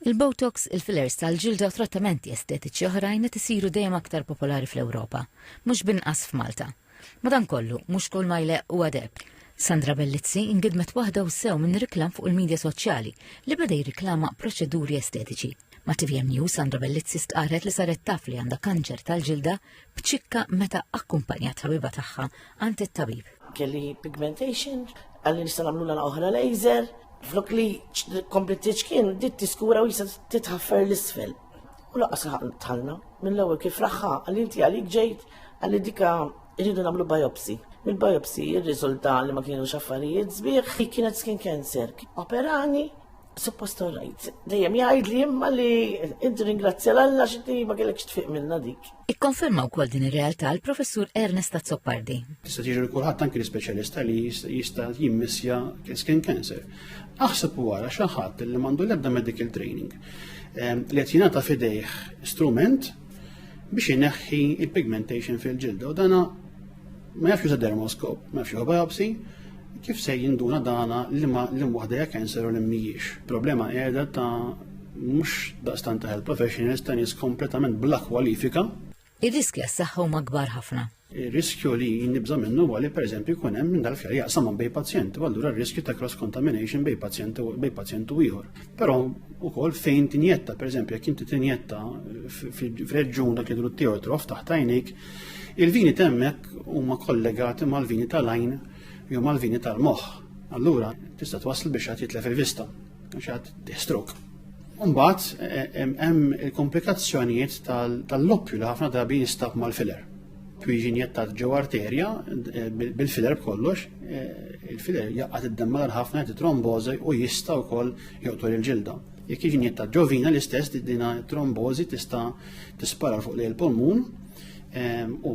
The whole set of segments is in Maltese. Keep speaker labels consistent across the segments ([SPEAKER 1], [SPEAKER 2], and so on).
[SPEAKER 1] Il-Botox, il-fillers tal-ġilda u trattamenti estetiċi oħrajn qed isiru dejjem aktar popolari fl-Ewropa, mhux binqas f'Malta. Madankollu mhux kull ma jleq huwa deb. Sandra Bellizzi ingidmet waħda u sew minn riklam fuq il-medja soċjali li beda jirriklama proċeduri estetiċi. Ma' TVM News Sandra Bellizzi stqarret li saret taf li għandha kanċer tal-ġilda b'ċikka meta akkumpanjat ħabiba tagħha għand it-tabib.
[SPEAKER 2] Kelli pigmentation, għalli nista' nagħmlu oħra laser, flok li kompletiċ kien dit tiskura u jisa titħaffer l-isfel. U laqas tħalna, mill-ewwel kif raħħa, għalli inti għalik ġejt, għalli dika irridu nagħmlu biopsi. Mill-biopsi ir-riżulta li ma kienu affarijiet sbieħ kienet skin cancer. Operani, suppost rajt. Dejjem jgħid li imma li inti ringrazzja l-Alla x'inti ma kellekx tfiq minna dik.
[SPEAKER 1] Ikkonferma wkoll din ir-realtà l-professur Ernest Zoppardi.
[SPEAKER 3] Tista' tiġi kulħadd anke l-ispeċjalista li jista' jimmissja skin cancer. Aħseb wara xi ħadd li m'għandu l-ebda medical training li qed jingħata f'idejh strument biex ineħħi il-pigmentation fil-ġilda u dana ma jafx juża dermoskop, ma jafx juża biopsi, kif se jinduna dana li waħda hija cancer u li mhijiex. Problema qiegħda ta' mhux daqstant ta' health professionals ta' nies kompletament bla kwalifika.
[SPEAKER 1] Ir-riski għas-saħħa huma kbar ħafna.
[SPEAKER 3] Ir-riskju li nibża minnu huwa li pereżempju jkun hemm minn dal-fjari jaqsam bej pazjent, u allura r-riskju ta' cross contamination bej pazjent u ieħor. Però wkoll fejn tinjetta, pereżempju jekk inti tinjetta f'reġjun dak li dru teotrof taħt għajnejk, il-vini temmek huma kollegati mal-vini tal-għajn jew mal-vini tal-moħħ. Allura tista' twassal biex qed jitlef il-vista, biex qed stroke. Mbagħad hemm il-komplikazzjonijiet tal-loppju li ħafna drabi jinstab mal-filler. Twiġi injettat ġew arterja bil-filler b'kollox, il-filler jaqgħad id-demm ħafna qed trombożi u jista' wkoll joqtol il-ġilda. Jekk jiġi injettat ġovina l-istess dina trombożi tista' tispara fuq lejn il-pulmun u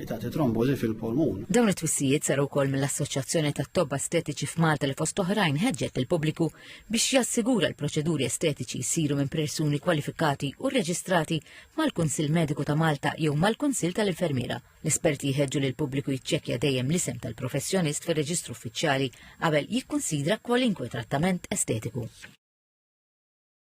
[SPEAKER 3] tagħti trombożi fil-pulmun.
[SPEAKER 1] Dawn it-twissijiet saru wkoll mill-Assoċjazzjoni tat-Tobba Estetiċi f'Malta li fost oħrajn ħeġġet il-pubbliku biex jassigura l-proċeduri estetiċi jsiru minn persuni kwalifikati u rreġistrati mal-Kunsill Mediku ta' Malta jew mal-Kunsill tal-Infermiera. L-esperti jħeġġu li l-pubbliku jiċċekkja dejjem l-isem tal-professjonist fir-reġistru uffiċjali qabel jikkunsidra kwalinkwe trattament estetiku.